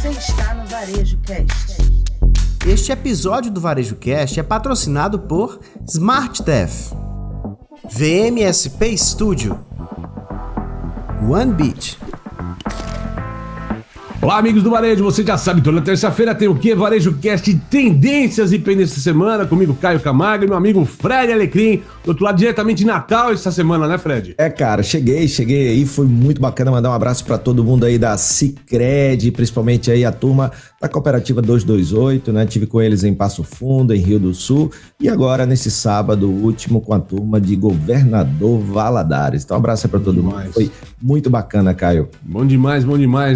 Você está no Varejo Cast. Este episódio do Varejo Cast é patrocinado por SmartDev, VMSP Studio, OneBeat. Olá, amigos do Varejo, você já sabe, toda terça-feira tem o quê? Varejo Cast Tendências e Pendências da Semana, comigo Caio Camargo e meu amigo Fred Alecrim, do outro lado diretamente de Natal essa semana, né, Fred? Cara, cheguei aí, foi muito bacana, mandar um abraço pra todo mundo aí da Sicredi, principalmente aí a turma da Cooperativa 228, né, tive com eles em Passo Fundo, em Rio do Sul, e agora nesse sábado último com a turma de Governador Valadares, então um abraço aí pra todo mundo, foi muito bacana, Caio. Bom demais,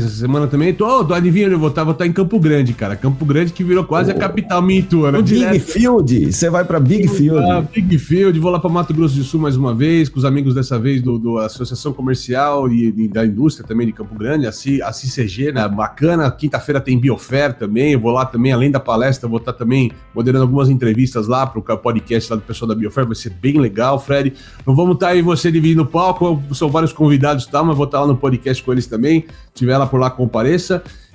essa semana também, adivinha onde eu vou estar? Vou estar em Campo Grande, cara, Campo Grande que virou quase a capital mintua, né? Big Field, você vai pra Big Field. Big Field, vou lá para Mato Grosso do Sul mais uma vez, com os amigos dessa vez do Associação Comercial e da Indústria também de Campo Grande, a CCG, né? Bacana, quinta-feira tem Biofer também, eu vou lá também, além da palestra, vou estar também moderando algumas entrevistas lá pro podcast lá do pessoal da Biofer, vai ser bem legal, Fred. Não vamos estar aí você dividindo o palco, são vários convidados e tal, mas vou estar lá no podcast com eles também, tiver lá por lá, compareça.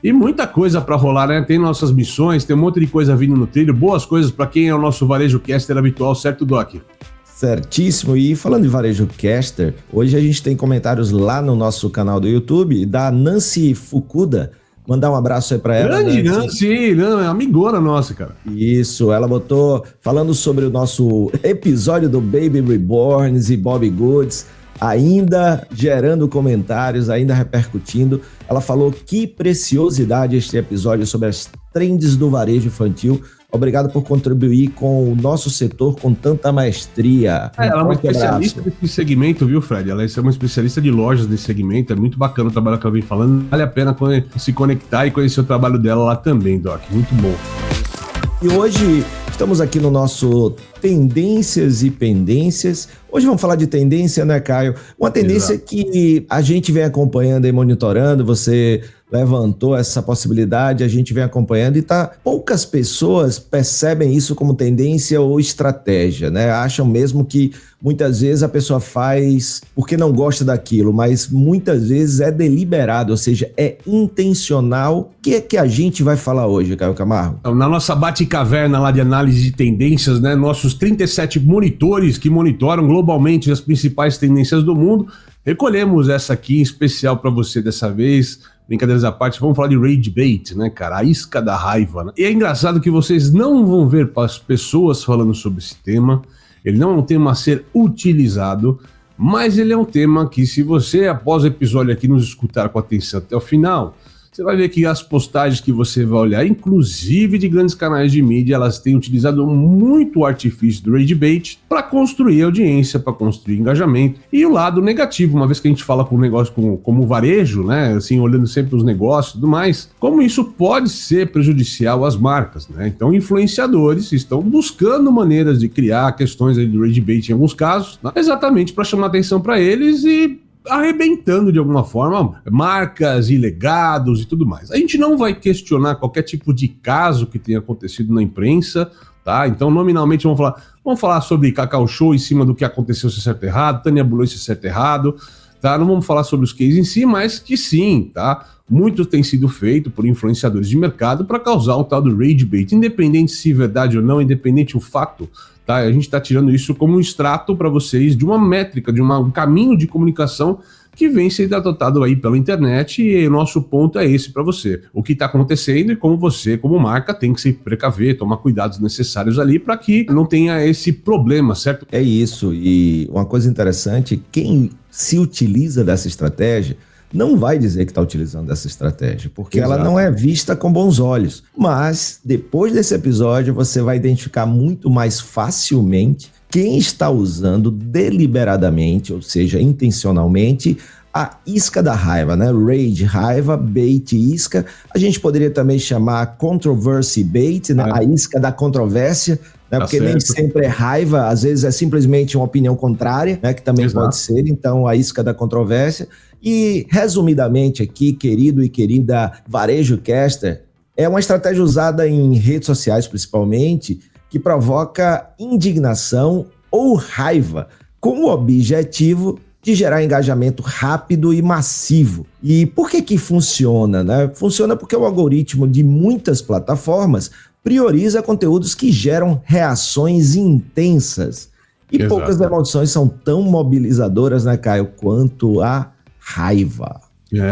E muita coisa para rolar, né? Tem nossas missões, tem um monte de coisa vindo no trilho, boas coisas para quem é o nosso Varejo Caster habitual, certo, Doc? Certíssimo, e falando de Varejo Caster, hoje a gente tem comentários lá no nosso canal do YouTube da Nancy Fukuda. Mandar um abraço aí pra ela. Grande Nancy, é amigona nossa, cara. Isso, ela botou, falando sobre o nosso episódio do Baby Reborns e Bobby Goods, ainda gerando comentários, ainda repercutindo. Ela falou que preciosidade este episódio sobre as trends do varejo infantil. Obrigado por contribuir com o nosso setor com tanta maestria. Ela é uma especialista nesse segmento, viu, Fred? Ela é uma especialista de lojas nesse segmento. É muito bacana o trabalho que ela vem falando. Vale a pena se conectar e conhecer o trabalho dela lá também, Doc. Muito bom. E hoje estamos aqui no nosso Tendências e Pendências. Hoje vamos falar de tendência, né, Caio? Uma tendência que a gente vem acompanhando e monitorando, você levantou essa possibilidade, a gente vem acompanhando e poucas pessoas percebem isso como tendência ou estratégia, né? Acham mesmo que muitas vezes a pessoa faz porque não gosta daquilo, mas muitas vezes é deliberado, ou seja, é intencional. O que é que a gente vai falar hoje, Caio Camargo? Na nossa bate-caverna lá de análise de tendências, né, nossos 37 monitores que monitoram globalmente as principais tendências do mundo, recolhemos essa aqui em especial para você dessa vez. Brincadeiras à parte, vamos falar de rage bait, né, cara? A isca da raiva, né? E é engraçado que vocês não vão ver as pessoas falando sobre esse tema. Ele não é um tema a ser utilizado, mas ele é um tema que, se você, após o episódio aqui, nos escutar com atenção até o final, você vai ver que as postagens que você vai olhar, inclusive de grandes canais de mídia, elas têm utilizado muito o artifício do rage bait para construir audiência, para construir engajamento. E o lado negativo, uma vez que a gente fala com o negócio como varejo, né, assim, olhando sempre os negócios e tudo mais, como isso pode ser prejudicial às marcas, né? Então, influenciadores estão buscando maneiras de criar questões aí do rage bait em alguns casos, né, exatamente para chamar atenção para eles e arrebentando de alguma forma marcas e legados e tudo mais. A gente não vai questionar qualquer tipo de caso que tenha acontecido na imprensa, tá? Então, nominalmente, vamos falar sobre Cacau Show em cima do que aconteceu, se é certo ou errado, Tânia Bullock, se é certo ou errado, tá? Não vamos falar sobre os cases em si, mas que sim, tá? Muito tem sido feito por influenciadores de mercado para causar o tal do rage bait, independente se é verdade ou não, independente o fato. Tá, a gente está tirando isso como um extrato para vocês de uma métrica, de um caminho de comunicação que vem sendo adotado aí pela internet, e o nosso ponto é esse para você. O que está acontecendo e como você, como marca, tem que se precaver, tomar cuidados necessários ali para que não tenha esse problema, certo? É isso, e uma coisa interessante, quem se utiliza dessa estratégia não vai dizer que está utilizando essa estratégia, porque Exato. Ela não é vista com bons olhos. Mas, depois desse episódio, você vai identificar muito mais facilmente quem está usando deliberadamente, ou seja, intencionalmente, a isca da raiva, né? Rage, raiva, bait, isca. A gente poderia também chamar controversy bait, né? A isca da controvérsia, né? Porque nem sempre é raiva, às vezes é simplesmente uma opinião contrária, né? Que também Exato. Pode ser, então a isca da controvérsia. E, resumidamente aqui, querido e querida Varejo Caster, é uma estratégia usada em redes sociais, principalmente, que provoca indignação ou raiva, com o objetivo de gerar engajamento rápido e massivo. E por que funciona, né? Funciona porque o algoritmo de muitas plataformas prioriza conteúdos que geram reações intensas. E Exato. Poucas emoções são tão mobilizadoras, né, Caio, quanto a raiva.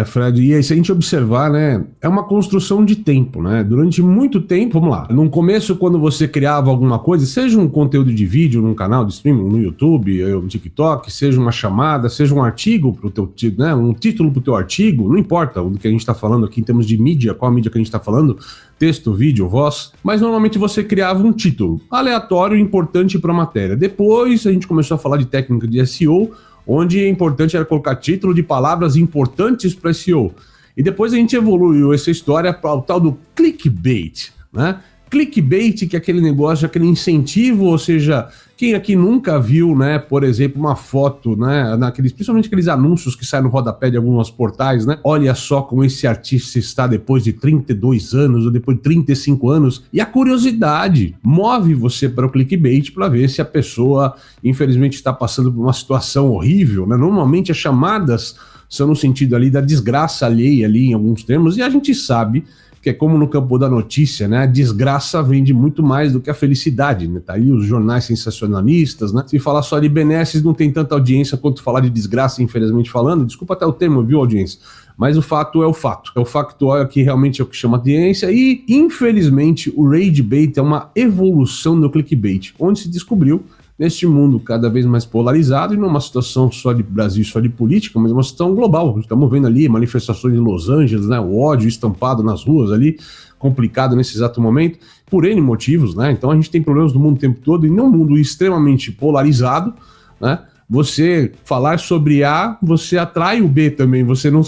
Fred, e aí se a gente observar, né, é uma construção de tempo, né, durante muito tempo, vamos lá, no começo quando você criava alguma coisa, seja um conteúdo de vídeo num canal de streaming, no YouTube, no TikTok, seja uma chamada, seja um artigo pro teu, né, um título pro teu artigo, não importa o que a gente tá falando aqui em termos de mídia, qual a mídia que a gente tá falando, texto, vídeo, voz, mas normalmente você criava um título aleatório e importante para a matéria. Depois a gente começou a falar de técnica de SEO, onde é importante era colocar título de palavras importantes para SEO. E depois a gente evoluiu essa história para o tal do clickbait, né? Clickbait, que é aquele negócio, aquele incentivo, ou seja, quem aqui nunca viu, né, por exemplo, uma foto, né, principalmente aqueles anúncios que saem no rodapé de alguns portais, né? Olha só como esse artista está depois de 32 anos ou depois de 35 anos. E a curiosidade move você para o clickbait para ver se a pessoa, infelizmente, está passando por uma situação horrível, né? Normalmente as chamadas são no sentido ali da desgraça alheia ali em alguns termos, e a gente sabe que é como no campo da notícia, né? A desgraça vende muito mais do que a felicidade, né? Tá aí os jornais sensacionalistas, né? Se falar só de benesses não tem tanta audiência quanto falar de desgraça, infelizmente falando. Desculpa até o termo, viu, audiência? Mas o fato é o fato. É o factual que realmente é o que chama audiência. E, infelizmente, o rage bait é uma evolução do clickbait, onde se descobriu neste mundo cada vez mais polarizado e numa situação só de Brasil, só de política, mas uma situação global. Estamos vendo ali manifestações em Los Angeles, né, o ódio estampado nas ruas ali, complicado nesse exato momento, por N motivos, né? Então a gente tem problemas do mundo o tempo todo e num mundo extremamente polarizado, né? Você falar sobre A, você atrai o B também. Você não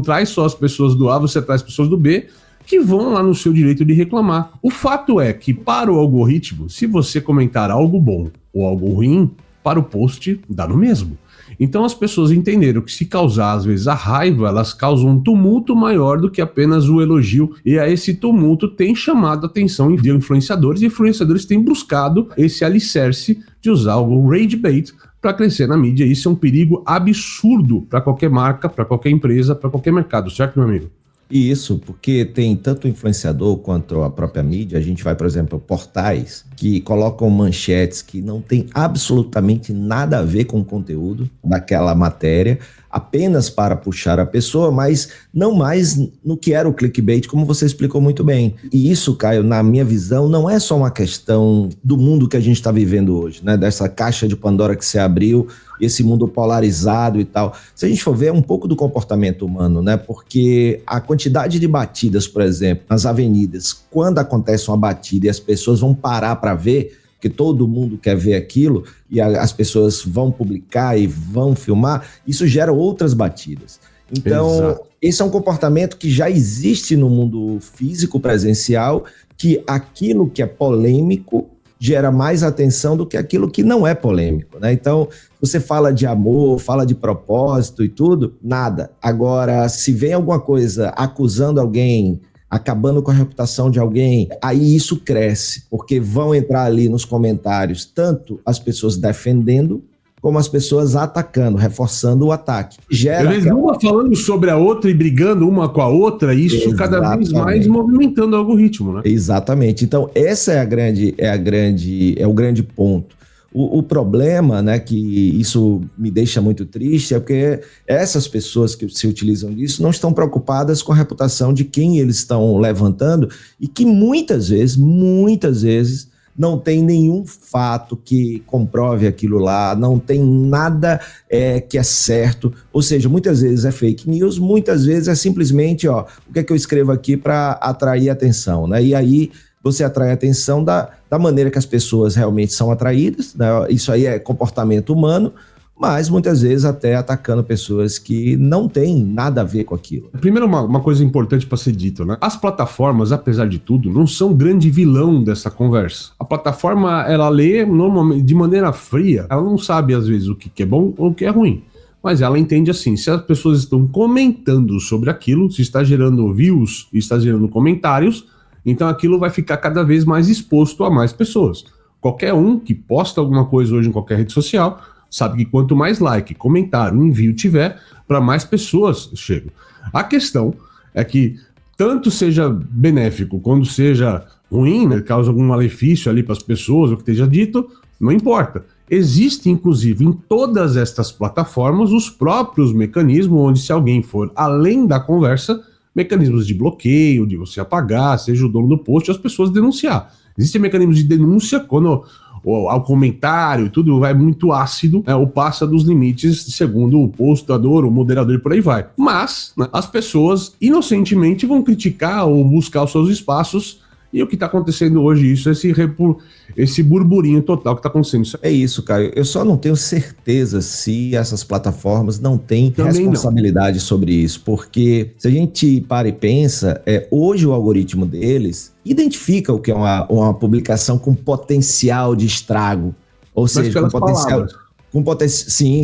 traz só as pessoas do A, você traz as pessoas do B, que vão lá no seu direito de reclamar. O fato é que para o algoritmo, se você comentar algo bom ou algo ruim, para o post dá no mesmo. Então as pessoas entenderam que se causar às vezes a raiva, elas causam um tumulto maior do que apenas o elogio, e a esse tumulto tem chamado a atenção de influenciadores, e influenciadores têm buscado esse alicerce de usar o rage bait para crescer na mídia. Isso é um perigo absurdo para qualquer marca, para qualquer empresa, para qualquer mercado, certo, meu amigo? Isso, porque tem tanto o influenciador quanto a própria mídia. A gente vai, por exemplo, portais que colocam manchetes que não tem absolutamente nada a ver com o conteúdo daquela matéria, apenas para puxar a pessoa, mas não mais no que era o clickbait, como você explicou muito bem. E isso, Caio, na minha visão, não é só uma questão do mundo que a gente está vivendo hoje, né? Dessa caixa de Pandora que se abriu, esse mundo polarizado e tal. Se a gente for ver, é um pouco do comportamento humano, né? Porque a quantidade de batidas, por exemplo, nas avenidas, quando acontece uma batida e as pessoas vão parar para ver, porque todo mundo quer ver aquilo, e as pessoas vão publicar e vão filmar, isso gera outras batidas. Então, exato, esse é um comportamento que já existe no mundo físico presencial, que aquilo que é polêmico gera mais atenção do que aquilo que não é polêmico, né? Então, você fala de amor, fala de propósito e tudo, nada. Agora, se vem alguma coisa acusando alguém, acabando com a reputação de alguém, aí isso cresce, porque vão entrar ali nos comentários tanto as pessoas defendendo, como as pessoas atacando, reforçando o ataque. Uma falando sobre a outra e brigando uma com a outra, isso exatamente, cada vez mais movimentando o algoritmo, né? Exatamente. Então, essa é o grande ponto. O problema, né, que isso me deixa muito triste, é porque essas pessoas que se utilizam disso não estão preocupadas com a reputação de quem eles estão levantando e que muitas vezes não tem nenhum fato que comprove aquilo lá, não tem nada que é certo, ou seja, muitas vezes é fake news, muitas vezes é simplesmente, o que é que eu escrevo aqui para atrair atenção, né? E aí você atrai a atenção da maneira que as pessoas realmente são atraídas, né? Isso aí é comportamento humano, mas muitas vezes até atacando pessoas que não têm nada a ver com aquilo. Primeiro, uma coisa importante para ser dito, né? As plataformas, apesar de tudo, não são grande vilão dessa conversa. A plataforma, ela lê normalmente de maneira fria, ela não sabe às vezes o que é bom ou o que é ruim. Mas ela entende assim, se as pessoas estão comentando sobre aquilo, se está gerando views e está gerando comentários, então aquilo vai ficar cada vez mais exposto a mais pessoas. Qualquer um que posta alguma coisa hoje em qualquer rede social sabe que quanto mais like, comentário, envio tiver, para mais pessoas chegam. A questão é que tanto seja benéfico quanto seja ruim, né, causa algum malefício ali para as pessoas, o que esteja dito, não importa. Existe, inclusive, em todas estas plataformas, os próprios mecanismos onde, se alguém for além da conversa, mecanismos de bloqueio, de você apagar, seja o dono do post, as pessoas denunciar. Existem mecanismos de denúncia quando ao comentário e tudo vai muito ácido, ou passa dos limites, segundo o postador, o moderador e por aí vai. Mas, né, as pessoas inocentemente vão criticar ou buscar os seus espaços. E o que está acontecendo hoje, isso, esse burburinho total que está acontecendo. É isso, Caio. Eu só não tenho certeza se essas plataformas não têm Também responsabilidade sobre isso, porque se a gente para e pensa, hoje o algoritmo deles identifica o que é uma publicação com potencial de estrago, ou seja, com potencial...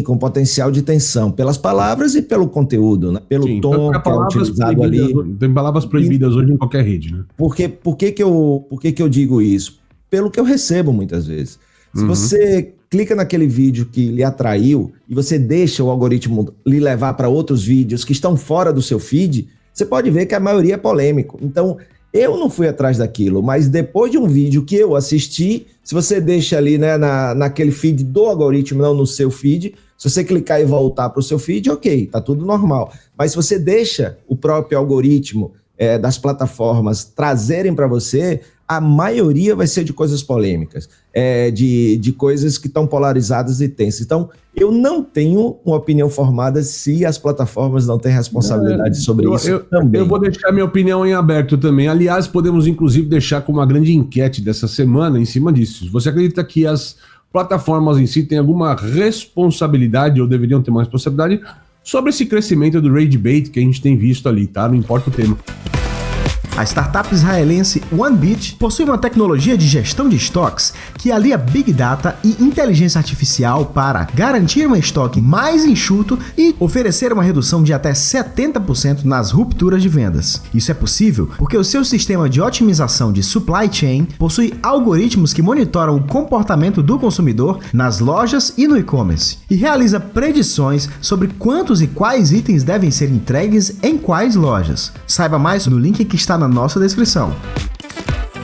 com potencial de tensão, pelas palavras e pelo conteúdo, né? Pelo tom que é utilizado ali. Tem palavras proibidas hoje em qualquer rede, né? Por que que eu digo isso? Pelo que eu recebo muitas vezes. Se você clica naquele vídeo que lhe atraiu e você deixa o algoritmo lhe levar para outros vídeos que estão fora do seu feed, você pode ver que a maioria é polêmico. Então, eu não fui atrás daquilo, mas depois de um vídeo que eu assisti, se você deixa ali, né, naquele feed do algoritmo, não no seu feed, se você clicar e voltar para o seu feed, ok, tá tudo normal. Mas se você deixa o próprio algoritmo das plataformas trazerem para você, a maioria vai ser de coisas polêmicas, de coisas que estão polarizadas e tensas. Então, eu não tenho uma opinião formada se as plataformas não têm responsabilidade sobre isso também. Eu vou deixar minha opinião em aberto também. Aliás, podemos inclusive deixar como uma grande enquete dessa semana em cima disso. Você acredita que as plataformas em si têm alguma responsabilidade ou deveriam ter uma responsabilidade sobre esse crescimento do rage bait que a gente tem visto ali, tá? Não importa o tema. A startup israelense OneBit possui uma tecnologia de gestão de estoques que alia Big Data e inteligência artificial para garantir um estoque mais enxuto e oferecer uma redução de até 70% nas rupturas de vendas. Isso é possível porque o seu sistema de otimização de supply chain possui algoritmos que monitoram o comportamento do consumidor nas lojas e no e-commerce e realiza predições sobre quantos e quais itens devem ser entregues em quais lojas. Saiba mais no link que está na nossa descrição.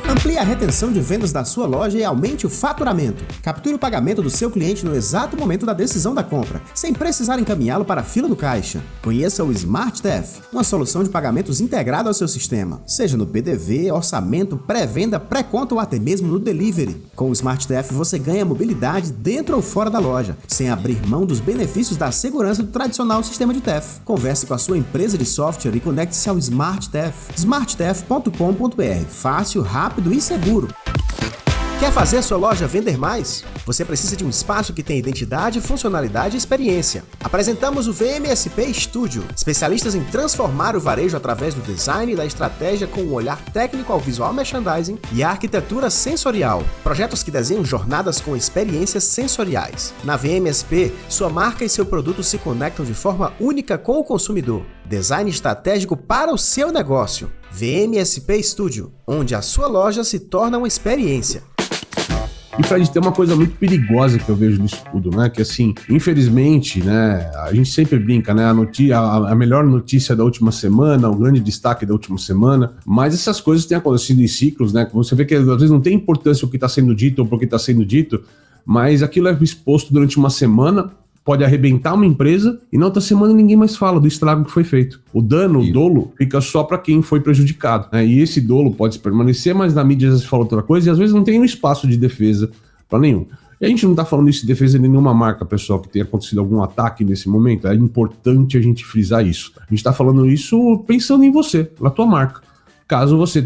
Amplie a retenção de vendas da sua loja e aumente o faturamento. Capture o pagamento do seu cliente no exato momento da decisão da compra, sem precisar encaminhá-lo para a fila do caixa. Conheça o SmartTef, uma solução de pagamentos integrada ao seu sistema, seja no PDV, orçamento, pré-venda, pré-conta ou até mesmo no delivery. Com o SmartTef você ganha mobilidade dentro ou fora da loja, sem abrir mão dos benefícios da segurança do tradicional sistema de TEF. Converse com a sua empresa de software e conecte-se ao SmartTef. smarttef.com.br. Fácil, rápido e seguro. Quer fazer a sua loja vender mais? Você precisa de um espaço que tenha identidade, funcionalidade e experiência. Apresentamos o VMSP Studio, especialistas em transformar o varejo através do design e da estratégia com um olhar técnico ao visual merchandising e à arquitetura sensorial. Projetos que desenham jornadas com experiências sensoriais. Na VMSP, sua marca e seu produto se conectam de forma única com o consumidor. Design estratégico para o seu negócio. VMSP Studio, onde a sua loja se torna uma experiência. E, Fred, tem uma coisa muito perigosa que eu vejo nisso tudo, né? Que, assim, infelizmente, né, a gente sempre brinca, né? A melhor notícia da última semana, o grande destaque da última semana, mas essas coisas têm acontecido em ciclos, né? Você vê que às vezes não tem importância o que está sendo dito ou por que está sendo dito, mas aquilo é exposto durante uma semana, pode arrebentar uma empresa e na outra semana ninguém mais fala do estrago que foi feito. O dano, o dolo, fica só para quem foi prejudicado, né? E esse dolo pode permanecer, mas na mídia já se fala outra coisa e às vezes não tem um espaço de defesa para nenhum. E a gente não está falando isso de defesa de nenhuma marca, pessoal, que tenha acontecido algum ataque nesse momento. É importante a gente frisar isso. A gente está falando isso pensando em você, na tua marca. Caso você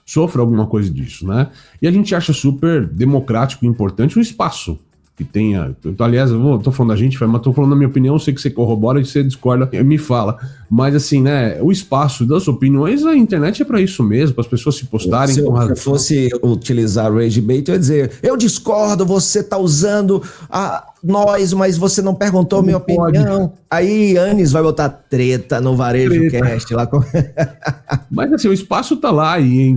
sofra alguma coisa disso, né? E a gente acha super democrático e importante o espaço que tenha. Aliás, eu tô falando da gente, mas tô falando da minha opinião, eu sei que você corrobora e você discorda, me fala. Mas assim, né, o espaço das opiniões, a internet é pra isso mesmo, para as pessoas se postarem. Se eu fosse utilizar rage bait, eu ia dizer, eu discordo, você tá usando nós, mas você não perguntou minha opinião. Aí Anis vai botar treta no Varejo Cast lá. Mas assim, o espaço tá lá e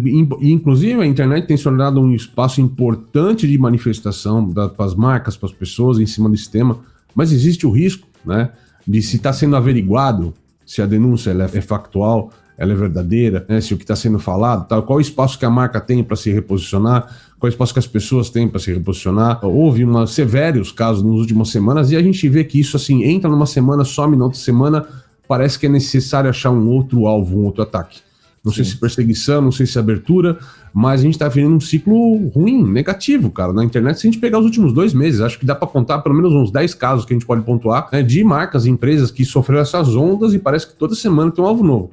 inclusive a internet tem se tornado um espaço importante de manifestação para as marcas, para as pessoas em cima desse tema. mas existe o risco, né, de se está sendo averiguado, se a denúncia ela é factual, ela é verdadeira, né, se o que está sendo falado, tal, qual o espaço que a marca tem para se reposicionar, qual o espaço que as pessoas têm para se reposicionar. Houve severos casos nas últimas semanas e a gente vê que isso assim entra numa semana, some na outra semana, parece que é necessário achar um outro alvo, um outro ataque. Não sei se perseguição, não sei se abertura, mas a gente tá vivendo um ciclo ruim, negativo, cara. Na internet, se a gente pegar os últimos 2 meses, acho que dá para contar pelo menos uns 10 casos que a gente pode pontuar, né, de marcas e empresas que sofreram essas ondas e parece que toda semana tem um alvo novo.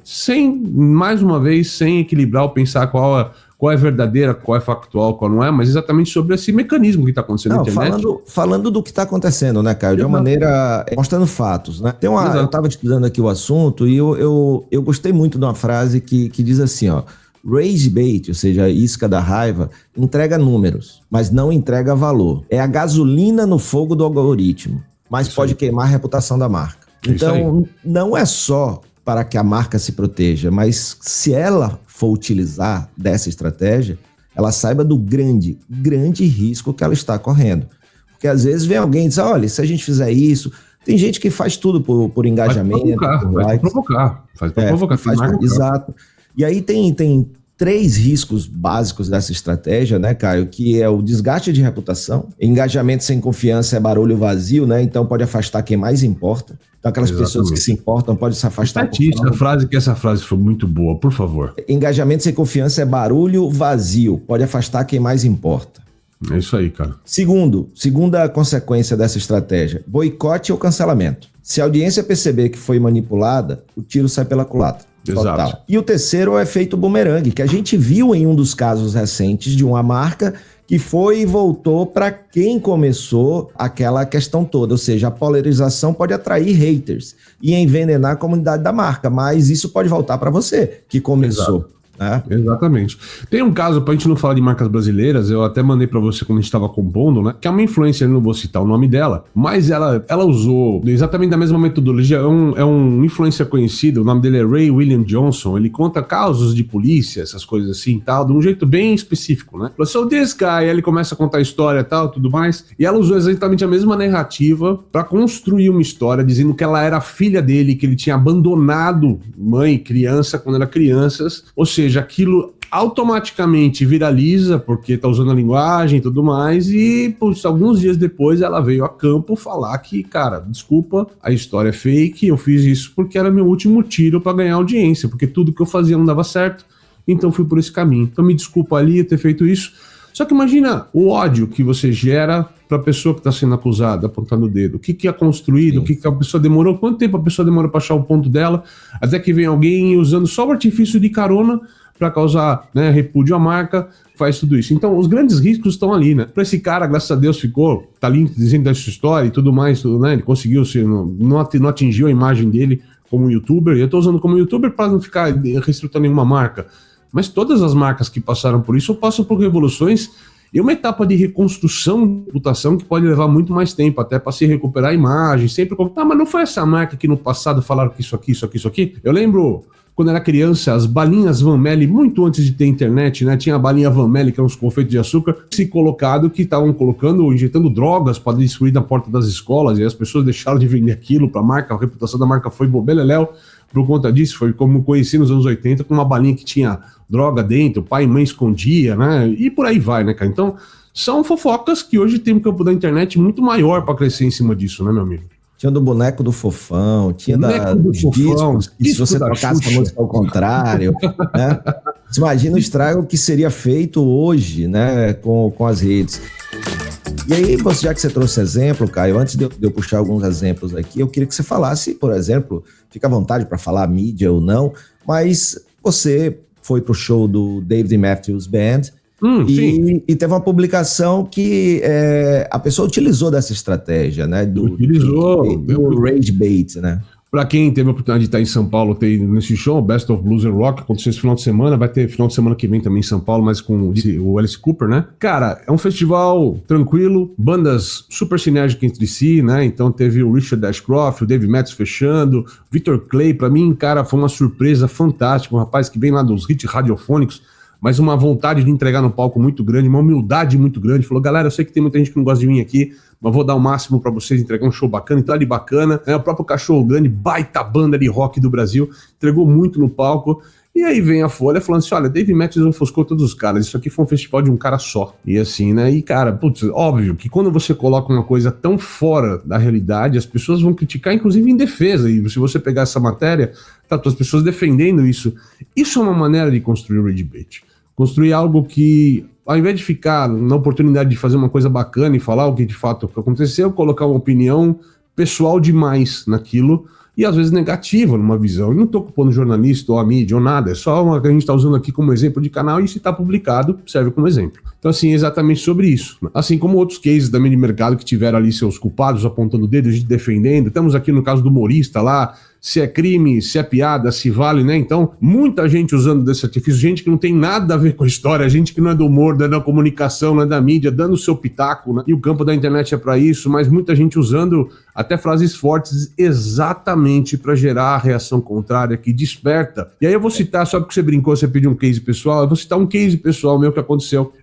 Mais uma vez, sem equilibrar ou pensar qual é verdadeira, qual é factual, qual não é, mas exatamente sobre esse mecanismo que está acontecendo na internet. Falando do que está acontecendo, né, Caio? De uma maneira, mostrando fatos, né? Eu estava estudando aqui o assunto e eu gostei muito de uma frase que diz assim, ó, rage bait, ou seja, a isca da raiva, entrega números, mas não entrega valor. É a gasolina no fogo do algoritmo, mas pode queimar a reputação da marca. Então, não é só para que a marca se proteja, mas se ela for utilizar dessa estratégia, ela saiba do grande risco que ela está correndo. Porque às vezes vem alguém e diz, olha, se a gente fizer isso... Tem gente que faz tudo por engajamento. Faz pra provocar. Exato. E aí tem 3 riscos básicos dessa estratégia, né, Caio? Que é o desgaste de reputação, engajamento sem confiança é barulho vazio, né? Então pode afastar quem mais importa. Então aquelas pessoas que se importam podem se afastar. Essa frase foi muito boa, por favor. Engajamento sem confiança é barulho vazio, pode afastar quem mais importa. É isso aí, cara. Segunda consequência dessa estratégia, boicote ou cancelamento. Se a audiência perceber que foi manipulada, o tiro sai pela culatra. Exato. Total. E o terceiro é o efeito bumerangue, que a gente viu em um dos casos recentes de uma marca que foi e voltou para quem começou aquela questão toda. Ou seja, a polarização pode atrair haters e envenenar a comunidade da marca, mas isso pode voltar para você, que começou. Exato. Exatamente. Tem um caso, pra gente não falar de marcas brasileiras, eu até mandei pra você quando a gente tava compondo, né? Que é uma influencer, não vou citar o nome dela, mas ela usou exatamente da mesma metodologia. É um influencer conhecido, o nome dele é Ray William Johnson. Ele conta casos de polícia, essas coisas assim e tal, de um jeito bem específico, né? So this guy, aí ele começa a contar a história e tal, tudo mais. E ela usou exatamente a mesma narrativa pra construir uma história, dizendo que ela era filha dele, que ele tinha abandonado mãe e criança quando era crianças. Ou seja, aquilo automaticamente viraliza porque tá usando a linguagem e tudo mais, e alguns dias depois ela veio a campo falar que, cara, desculpa, a história é fake, eu fiz isso porque era meu último tiro para ganhar audiência, porque tudo que eu fazia não dava certo, então fui por esse caminho. Então me desculpa ali eu ter feito isso. Só que imagina o ódio que você gera para a pessoa que está sendo acusada, apontando o dedo. O que é construído, o que a pessoa demorou, quanto tempo a pessoa demorou para achar o ponto dela, até que vem alguém usando só o artifício de carona para causar, né, repúdio à marca, faz tudo isso. Então, os grandes riscos estão ali, né? Para esse cara, graças a Deus, tá ali dizendo dessa história e tudo mais, né? Ele conseguiu, não atingiu a imagem dele como youtuber, e eu tô usando como youtuber para não ficar restrito a nenhuma marca. Mas todas as marcas que passaram por isso passam por revoluções e uma etapa de reconstrução de reputação que pode levar muito mais tempo, até para se recuperar a imagem, sempre mas não foi essa marca que no passado falaram que isso aqui? Eu lembro, quando era criança, as balinhas Van Melle, muito antes de ter internet, né? Tinha a balinha Van Melle, que é uns confeitos de açúcar, que estavam injetando drogas para destruir na porta das escolas, e as pessoas deixaram de vender aquilo para a marca, a reputação da marca foi bobeleléu por conta disso. Foi como conheci nos anos 80, com uma balinha que tinha droga dentro, pai e mãe escondia, né? E por aí vai, né, cara? Então, são fofocas que hoje tem um campo da internet muito maior para crescer em cima disso, né, meu amigo? Tinha do boneco do Fofão, tinha dos discos, que se você tocasse a música ao contrário, né? Você imagina o estrago que seria feito hoje, né, com as redes. E aí, já que você trouxe exemplo, Caio, antes de eu puxar alguns exemplos aqui, eu queria que você falasse, por exemplo, fica à vontade para falar mídia ou não, mas você foi pro show do David Matthews Band e teve uma publicação que a pessoa utilizou dessa estratégia, né? Do rage bait, né? Para quem teve a oportunidade de estar em São Paulo, ter ido nesse show, Best of Blues and Rock, aconteceu esse final de semana, vai ter final de semana que vem também em São Paulo, mas com o Alice Cooper, né? Cara, é um festival tranquilo, bandas super sinérgicas entre si, né? Então teve o Richard Ashcroft, o Dave Matthews fechando, Victor Clay, pra mim, cara, foi uma surpresa fantástica, um rapaz que vem lá dos hits radiofônicos, mas uma vontade de entregar no palco muito grande, uma humildade muito grande, falou, galera, eu sei que tem muita gente que não gosta de mim aqui, mas vou dar o máximo para vocês, entregar um show bacana, então ali bacana, o próprio Cachorro Grande, baita banda de rock do Brasil, entregou muito no palco. E aí vem a Folha falando assim, olha, Dave Matthews ofuscou todos os caras, isso aqui foi um festival de um cara só. E assim, né, e cara, putz, óbvio que quando você coloca uma coisa tão fora da realidade, as pessoas vão criticar, inclusive em defesa, e se você pegar essa matéria, tá, as pessoas defendendo isso. Isso é uma maneira de construir o rage bait. Construir algo que, ao invés de ficar na oportunidade de fazer uma coisa bacana e falar o que de fato aconteceu, colocar uma opinião pessoal demais naquilo, e às vezes negativa numa visão. Eu não estou culpando o jornalista ou a mídia ou nada, é só uma que a gente está usando aqui como exemplo de canal e se está publicado, serve como exemplo. Então assim, exatamente sobre isso. Assim como outros cases também de mercado que tiveram ali seus culpados apontando o dedo, a gente defendendo. Estamos aqui no caso do humorista lá, se é crime, se é piada, se vale, né? Então, muita gente usando desse artifício, gente que não tem nada a ver com a história, gente que não é do humor, não é da comunicação, não é da mídia, dando o seu pitaco, né? E o campo da internet é para isso, mas muita gente usando até frases fortes exatamente para gerar a reação contrária que desperta. E aí eu vou citar, só porque você brincou, você pediu um case pessoal, eu vou citar um case pessoal meu que aconteceu.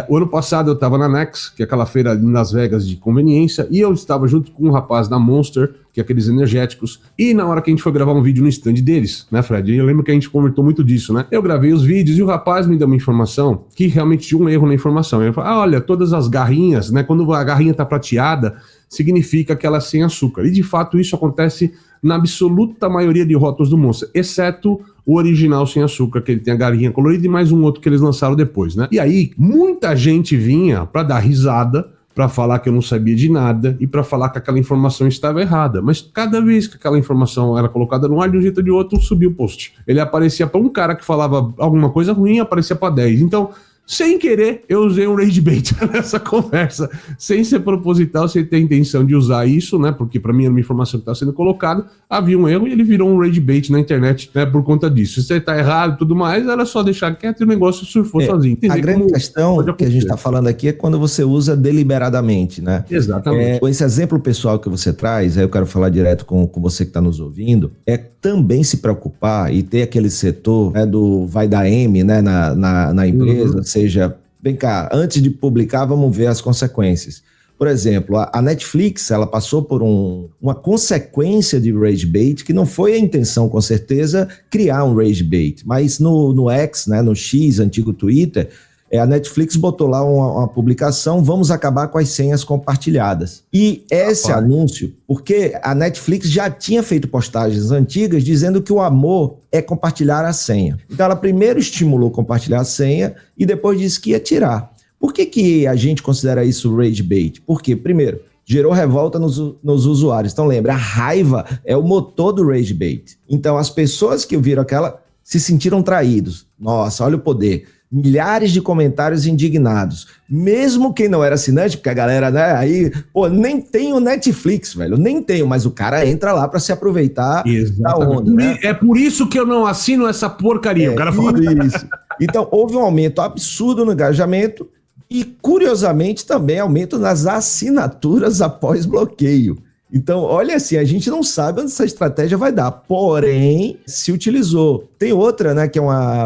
O ano passado eu estava na Nex, que é aquela feira em Las Vegas de conveniência, e eu estava junto com um rapaz da Monster, que é aqueles energéticos, e na hora que a gente foi gravar um vídeo no stand deles, né, Fred? E eu lembro que a gente conversou muito disso, né? Eu gravei os vídeos e o rapaz me deu uma informação que realmente tinha um erro na informação. Ele falou, olha, todas as garrinhas, né, quando a garrinha tá prateada, significa que ela é sem açúcar. E de fato isso acontece na absoluta maioria de rótulos do Monster, exceto o original sem açúcar, que ele tem a garrinha colorida, e mais um outro que eles lançaram depois, né? E aí, muita gente vinha pra dar risada, para falar que eu não sabia de nada e para falar que aquela informação estava errada. Mas cada vez que aquela informação era colocada no ar, de um jeito ou de outro, subia o post. Ele aparecia para um cara que falava alguma coisa ruim, aparecia para 10. Então, sem querer, eu usei um rage bait nessa conversa, sem ser proposital, sem ter a intenção de usar isso, né? Porque para mim era uma informação que estava sendo colocada, havia um erro e ele virou um rage bait na internet, né? Por conta disso. Se você tá errado e tudo mais, era só deixar quieto e o negócio surfou sozinho. A grande questão que a gente está falando aqui é quando você usa deliberadamente, né? Exatamente. Esse exemplo pessoal que você traz, aí eu quero falar direto com você que está nos ouvindo, é também se preocupar e ter aquele setor, né, do vai dar M, né, na empresa, ou seja, vem cá, antes de publicar, vamos ver as consequências. Por exemplo, a Netflix, ela passou por uma consequência de rage bait, que não foi a intenção, com certeza, criar um rage bait, mas no X, né, no X, antigo Twitter, a Netflix botou lá uma publicação, vamos acabar com as senhas compartilhadas. E esse anúncio, porque a Netflix já tinha feito postagens antigas dizendo que o amor é compartilhar a senha. Então ela primeiro estimulou compartilhar a senha e depois disse que ia tirar. Por que a gente considera isso rage bait? Porque, primeiro, gerou revolta nos usuários. Então lembra, a raiva é o motor do rage bait. Então as pessoas que viram aquela se sentiram traídos. Nossa, olha o poder. Milhares de comentários indignados. Mesmo quem não era assinante, porque a galera, né, aí, pô, nem tem o Netflix, velho, nem tenho, mas o cara entra lá pra se aproveitar da onda, né? É por isso que eu não assino essa porcaria. O cara fala isso. Então, houve um aumento absurdo no engajamento e, curiosamente, também aumento nas assinaturas após bloqueio. Então, olha assim, a gente não sabe onde essa estratégia vai dar, porém, se utilizou. Tem outra, né, que é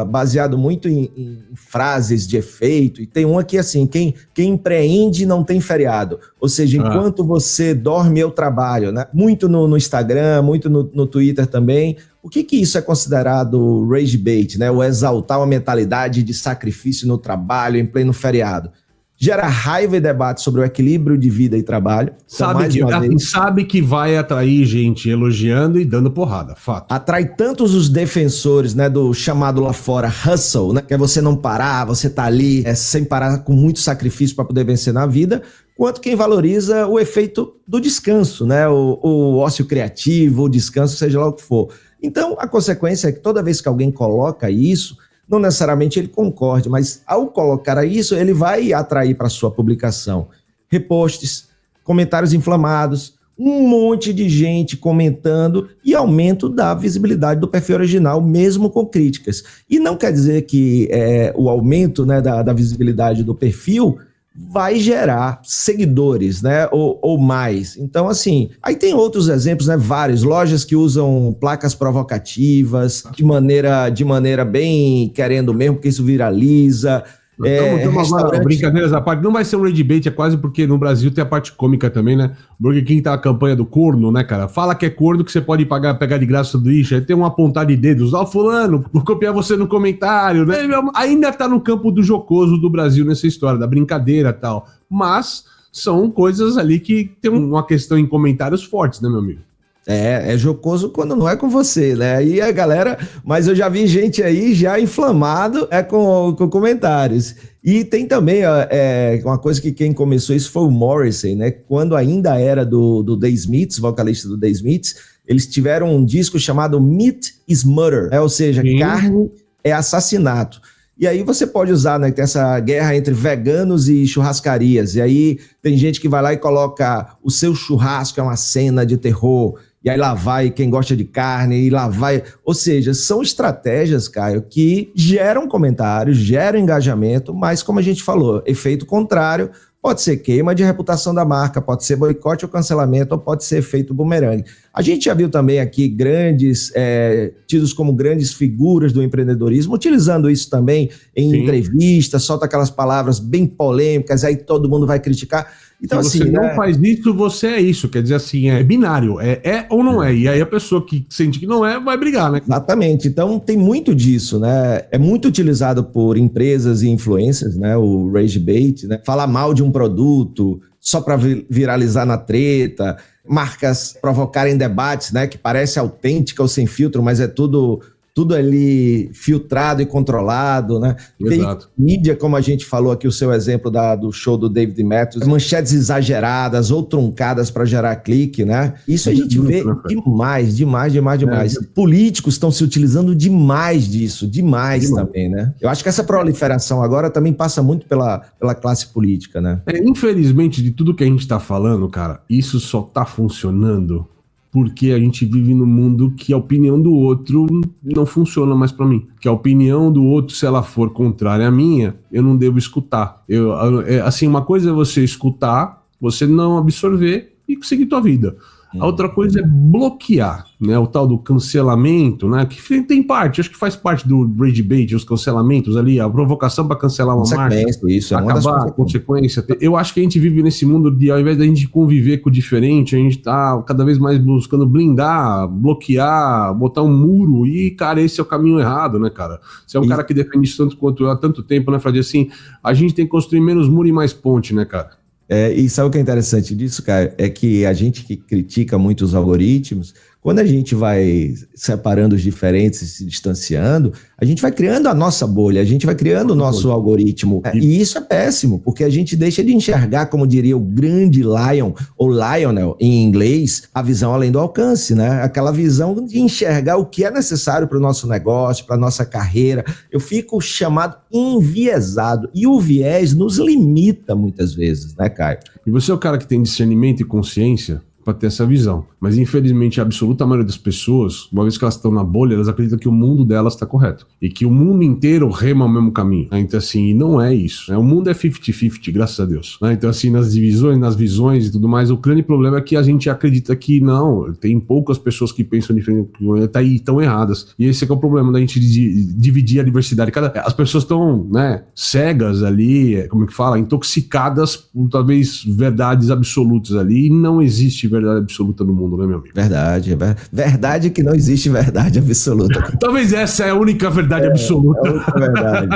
baseado muito em frases de efeito, e tem uma que, assim, quem empreende não tem feriado. Ou seja, enquanto você dorme, eu trabalho, né? Muito no Instagram, muito no Twitter também. O que isso é considerado rage bait, né? O exaltar uma mentalidade de sacrifício no trabalho, em pleno feriado. Gera raiva e debate sobre o equilíbrio de vida e trabalho. Sabe que vai atrair gente elogiando e dando porrada, fato. Atrai tantos os defensores, né, do chamado lá fora hustle, né, que é você não parar, você tá ali sem parar, com muito sacrifício para poder vencer na vida, quanto quem valoriza o efeito do descanso, né, o ócio criativo, o descanso, seja lá o que for. Então, a consequência é que toda vez que alguém coloca isso, não necessariamente ele concorde, mas ao colocar isso, ele vai atrair para sua publicação reposts, comentários inflamados, um monte de gente comentando e aumento da visibilidade do perfil original, mesmo com críticas. E não quer dizer que o aumento, né, da visibilidade do perfil vai gerar seguidores, né, ou mais. Então, assim, aí tem outros exemplos, né, vários, lojas que usam placas provocativas de maneira bem querendo mesmo, porque isso viraliza. Agora, brincadeiras à parte, não vai ser um rage bait, é quase porque no Brasil tem a parte cômica também, né? Burger King tá a campanha do corno, né, cara? Fala que é corno que você pode pegar de graça tudo isso, aí tem uma pontada de dedos, fulano, vou copiar você no comentário, né? Ainda tá no campo do jocoso do Brasil nessa história, da brincadeira e tal, mas são coisas ali que tem uma questão em comentários fortes, né, meu amigo? É jocoso quando não é com você, né? Aí a galera... Mas eu já vi gente aí já inflamado com comentários. E tem também uma coisa que quem começou isso foi o Morrissey, né? Quando ainda era do The Smiths, vocalista do The Smiths, eles tiveram um disco chamado Meat is Murder, ou seja, carne é assassinato. E aí você pode usar, né, tem essa guerra entre veganos e churrascarias, e aí tem gente que vai lá e coloca o seu churrasco é uma cena de terror, e aí lá vai quem gosta de carne, e lá vai... Ou seja, são estratégias, Caio, que geram comentários, geram engajamento, mas como a gente falou, efeito contrário, pode ser queima de reputação da marca, pode ser boicote ou cancelamento, ou pode ser efeito bumerangue. A gente já viu também aqui tidos como grandes figuras do empreendedorismo, utilizando isso também em entrevistas, solta aquelas palavras bem polêmicas, aí todo mundo vai criticar. Então, se assim, você não faz isso, você é isso. Quer dizer assim, é binário, é ou não é. E aí a pessoa que sente que não é, vai brigar, né? Exatamente. Então tem muito disso, né? É muito utilizado por empresas e influencers, né? O rage bait, né? Falar mal de um produto só para viralizar na treta, marcas provocarem debates, né? Que parece autêntica ou sem filtro, mas é tudo ali filtrado e controlado, né? Exato. Tem mídia, como a gente falou aqui, o seu exemplo do show do David Matthews, manchetes exageradas ou truncadas para gerar clique, né? Isso a gente vê demais. Políticos estão se utilizando demais disso, demais também, né? Eu acho que essa proliferação agora também passa muito pela classe política, né? Infelizmente, de tudo que a gente tá falando, cara, isso só tá funcionando porque a gente vive num mundo que a opinião do outro não funciona mais pra mim. Que a opinião do outro, se ela for contrária à minha, eu não devo escutar. Assim, uma coisa é você escutar, você não absorver e seguir tua vida. A outra coisa é bloquear, né? O tal do cancelamento, né? Que tem parte, acho que faz parte do rage bait, os cancelamentos ali, a provocação para cancelar uma marca, isso, acabar a consequência. Eu acho que a gente vive nesse mundo de, ao invés da gente conviver com o diferente, a gente tá cada vez mais buscando blindar, bloquear, botar um muro, e, cara, esse é o caminho errado, né, cara? Você é um cara que defende isso tanto quanto eu há tanto tempo, né, Frade? Assim, a gente tem que construir menos muro e mais ponte, né, cara? E sabe o que é interessante disso, cara? É que a gente que critica muito os algoritmos, quando a gente vai separando os diferentes e se distanciando, a gente vai criando a nossa bolha, a gente vai criando o nosso algoritmo. E isso é péssimo, porque a gente deixa de enxergar, como diria o grande Lion, ou Lionel em inglês, a visão além do alcance, né? Aquela visão de enxergar o que é necessário para o nosso negócio, para a nossa carreira. Eu fico chamado enviesado, e o viés nos limita muitas vezes, né, Caio? E você é o cara que tem discernimento e consciência para ter essa visão. Mas, infelizmente, a absoluta maioria das pessoas, uma vez que elas estão na bolha, elas acreditam que o mundo delas está correto. E que o mundo inteiro rema o mesmo caminho. Então, assim, não é isso. O mundo é 50-50, graças a Deus. Então, assim, nas divisões, nas visões e tudo mais, o grande problema é que a gente acredita que não, tem poucas pessoas que pensam diferente, estão erradas. E esse é que é o problema da gente dividir a diversidade. As pessoas estão, né, cegas ali, como é que fala? Intoxicadas por, talvez, verdades absolutas ali. E não existe verdade absoluta no mundo, né, meu amigo? Verdade que não existe verdade absoluta. Talvez essa é a única verdade absoluta. É a única verdade.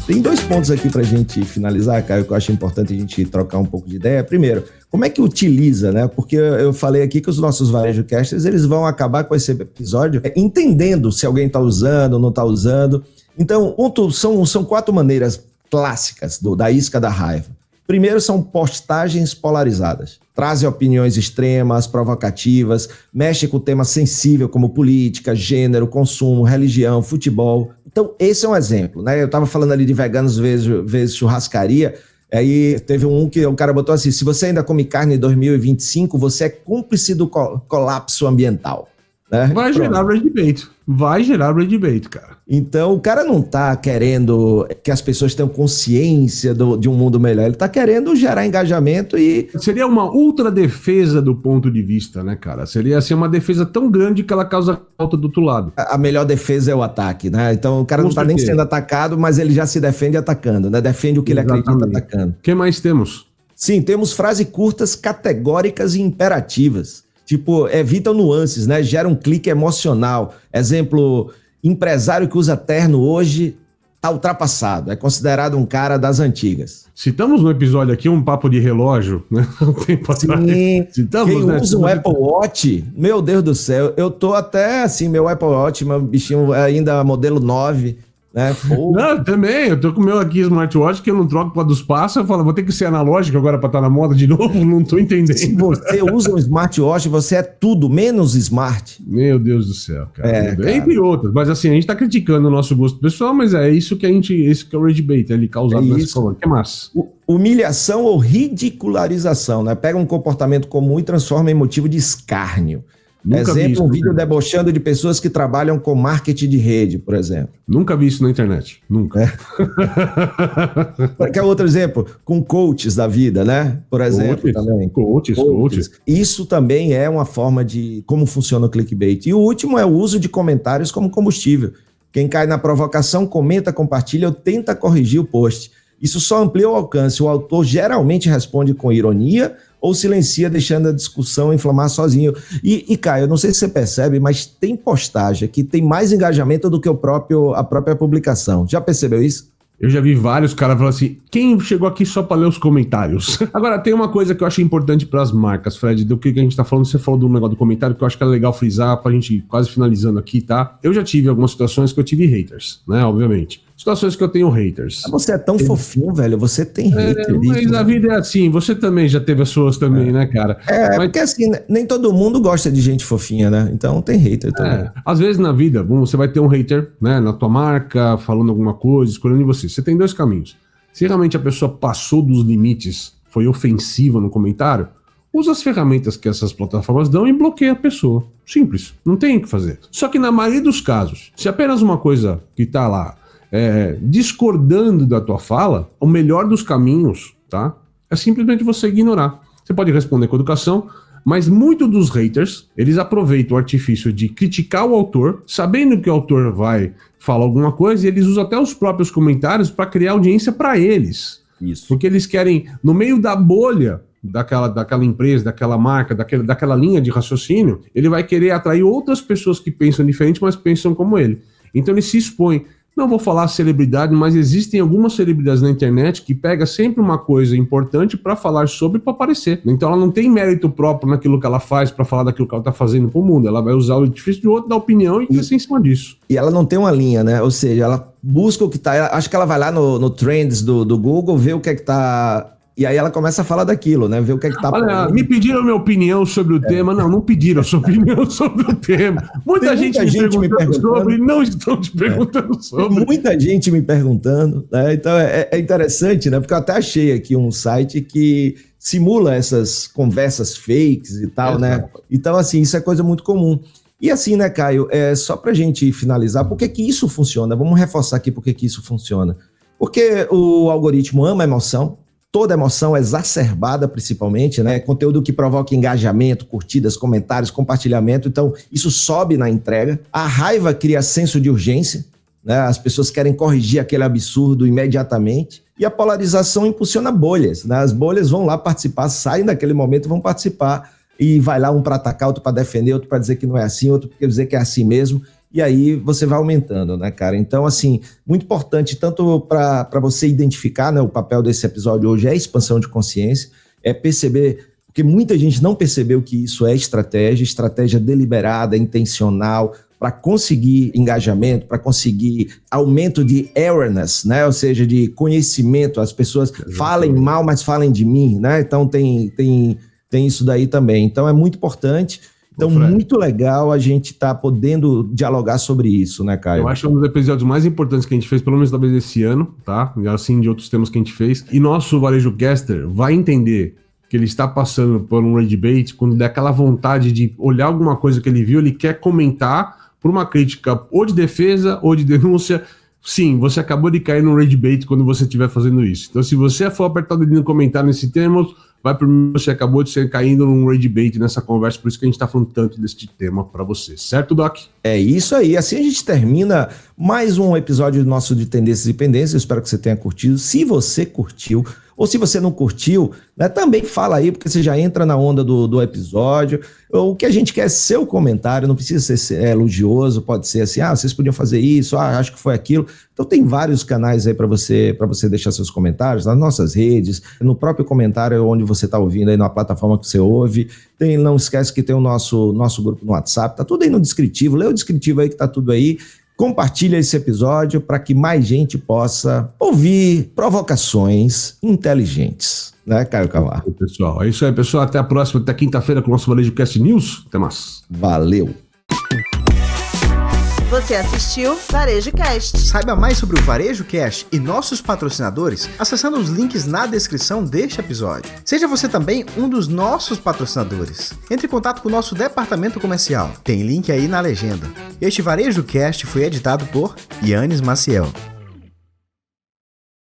Tem 2 pontos aqui pra gente finalizar, Caio, que eu acho importante a gente trocar um pouco de ideia. Primeiro, como é que utiliza, né? Porque eu falei aqui que os nossos varejocasters, eles vão acabar com esse episódio entendendo se alguém tá usando ou não tá usando. Então, são 4 maneiras clássicas da isca da raiva. Primeiro são postagens polarizadas. Trazem opiniões extremas, provocativas, mexem com temas sensíveis como política, gênero, consumo, religião, futebol. Então, esse é um exemplo, né? Eu estava falando ali de veganos vezes churrascaria, aí teve um que o cara botou assim, se você ainda come carne em 2025, você é cúmplice do colapso ambiental. Né? Vai gerar rage bait. vai gerar rage bait, cara. Então, o cara não tá querendo que as pessoas tenham consciência de um mundo melhor. Ele tá querendo gerar engajamento e... Seria uma ultra defesa do ponto de vista, né, cara? Seria, assim, uma defesa tão grande que ela causa falta do outro lado. A melhor defesa é o ataque, né? Então, o cara não tá nem sendo atacado, mas ele já se defende atacando, né? Defende o que ele acredita atacando. O que mais temos? Sim, temos frases curtas, categóricas e imperativas. Tipo, evitam nuances, né? Gera um clique emocional. Exemplo... Empresário que usa terno hoje tá ultrapassado, é considerado um cara das antigas. Citamos no episódio aqui um papo de relógio, né? Um tempo atrás. Citamos, quem usa um Apple Watch, meu Deus do céu, eu tô até assim, meu Apple Watch, meu bichinho ainda modelo 9, né? Não, também, eu tô com o meu aqui smartwatch que eu não troco pra dos passos, eu falo, vou ter que ser analógico agora pra estar na moda de novo, não tô entendendo. Se você usa um smartwatch, você é tudo menos smart. Meu Deus do céu, cara. Entre outras, mas assim, a gente tá criticando o nosso gosto pessoal, mas é isso que a gente, esse que é o rage bait, ele causado nessa forma. O que mais? Humilhação ou ridicularização, né? Pega um comportamento comum e transforma em motivo de escárnio. Nunca exemplo, um vídeo debochando de pessoas que trabalham com marketing de rede, por exemplo. Nunca vi isso na internet. Nunca. Quer outro exemplo? Com coaches da vida, né? Por exemplo, também. Coaches. Isso também é uma forma de como funciona o clickbait. E o último é o uso de comentários como combustível. Quem cai na provocação, comenta, compartilha ou tenta corrigir o post. Isso só amplia o alcance. O autor geralmente responde com ironia ou silencia, deixando a discussão inflamar sozinho. E Caio, eu não sei se você percebe, mas tem postagem que tem mais engajamento do que a própria publicação. Já percebeu isso? Eu já vi vários caras falando assim, quem chegou aqui só para ler os comentários? Agora, tem uma coisa que eu acho importante para as marcas, Fred, do que a gente tá falando, você falou do negócio do comentário, que eu acho que é legal frisar pra gente quase finalizando aqui, tá? Eu já tive algumas situações que eu tive haters, né, obviamente. Situações que eu tenho haters. Você é tão fofinho, velho, você tem hater. Mas a vida é assim, você também já teve as suas também, né, cara? Mas... porque assim, nem todo mundo gosta de gente fofinha, né? Então tem hater também. Às vezes na vida, você vai ter um hater, né, na tua marca, falando alguma coisa, escolhendo em você. Você tem dois caminhos. Se realmente a pessoa passou dos limites, foi ofensiva no comentário, usa as ferramentas que essas plataformas dão e bloqueia a pessoa. Simples, não tem o que fazer. Só que na maioria dos casos, se apenas uma coisa que tá lá discordando da tua fala, o melhor dos caminhos, tá? É simplesmente você ignorar. Você pode responder com educação, mas muitos dos haters, eles aproveitam o artifício de criticar o autor, sabendo que o autor vai falar alguma coisa, e eles usam até os próprios comentários para criar audiência para eles. Isso. Porque eles querem, no meio da bolha daquela empresa, daquela marca, daquela linha de raciocínio, ele vai querer atrair outras pessoas que pensam diferente, mas pensam como ele. Então ele se expõe. Não vou falar celebridade, mas existem algumas celebridades na internet que pega sempre uma coisa importante para falar sobre, para aparecer. Então ela não tem mérito próprio naquilo que ela faz para falar daquilo que ela tá fazendo pro mundo. Ela vai usar o artifício de outro, dar opinião e crescer em cima disso. E ela não tem uma linha, né? Ou seja, ela busca o que tá... Acho que ela vai lá no Trends do Google, vê o que é que tá... E aí ela começa a falar daquilo, né? Ver o que é que tá... Olha, me pediram minha opinião sobre o tema. Não pediram a sua opinião sobre o tema. Muita gente me perguntando sobre e não estão te perguntando sobre. Tem muita gente me perguntando, né? Então é interessante, né? Porque eu até achei aqui um site que simula essas conversas fakes e tal, né? Então, assim, isso é coisa muito comum. E assim, né, Caio? Só pra gente finalizar, por que isso funciona? Vamos reforçar aqui por que isso funciona. Porque o algoritmo ama a emoção, toda emoção exacerbada, principalmente, né? Conteúdo que provoca engajamento, curtidas, comentários, compartilhamento. Então, isso sobe na entrega. A raiva cria senso de urgência, né? As pessoas querem corrigir aquele absurdo imediatamente. E a polarização impulsiona bolhas, né? As bolhas vão lá participar, saem daquele momento e vão participar. E vai lá um para atacar, outro para defender, outro para dizer que não é assim, outro para dizer que é assim mesmo. E aí você vai aumentando, né, cara? Então, assim, muito importante, tanto para você identificar, né, o papel desse episódio hoje é a expansão de consciência, é perceber, porque muita gente não percebeu que isso é estratégia deliberada, intencional, para conseguir engajamento, para conseguir aumento de awareness, né? Ou seja, de conhecimento. As pessoas falem mal, mas falem de mim, né? Então tem isso daí também. Então é muito importante. Então, muito legal a gente tá podendo dialogar sobre isso, né, Caio? Eu acho que é um dos episódios mais importantes que a gente fez, pelo menos talvez esse ano, tá? E assim, de outros temas que a gente fez. E nosso Varejo Caster vai entender que ele está passando por um rage bait quando der aquela vontade de olhar alguma coisa que ele viu, ele quer comentar, por uma crítica ou de defesa ou de denúncia, sim, você acabou de cair no rage bait quando você estiver fazendo isso. Então, se você for apertar o dedinho no comentário nesse termo, vai por mim, você acabou de ser caindo num rage bait nessa conversa, por isso que a gente tá falando tanto deste tema para você, certo, Doc? É isso aí, assim a gente termina mais um episódio nosso de Tendências e Pendências, eu espero que você tenha curtido. Se você curtiu, ou se você não curtiu, né, também fala aí, porque você já entra na onda do episódio. O que a gente quer é seu comentário, não precisa ser elogioso, pode ser assim, vocês podiam fazer isso, acho que foi aquilo. Então tem vários canais aí para você deixar seus comentários, nas nossas redes, no próprio comentário onde você está ouvindo aí, na plataforma que você ouve. Não esquece que tem o nosso grupo no WhatsApp, tá tudo aí no descritivo, lê o descritivo aí que tá tudo aí. Compartilha esse episódio para que mais gente possa ouvir provocações inteligentes. Né, Caio Camargo? Pessoal, é isso aí, pessoal. Até a próxima, até quinta-feira com o nosso VarejoCast News. Até mais. Valeu! Você assistiu VarejoCast. Saiba mais sobre o VarejoCast e nossos patrocinadores acessando os links na descrição deste episódio. Seja você também um dos nossos patrocinadores. Entre em contato com o nosso departamento comercial. Tem link aí na legenda. Este VarejoCast foi editado por Yannis Maciel.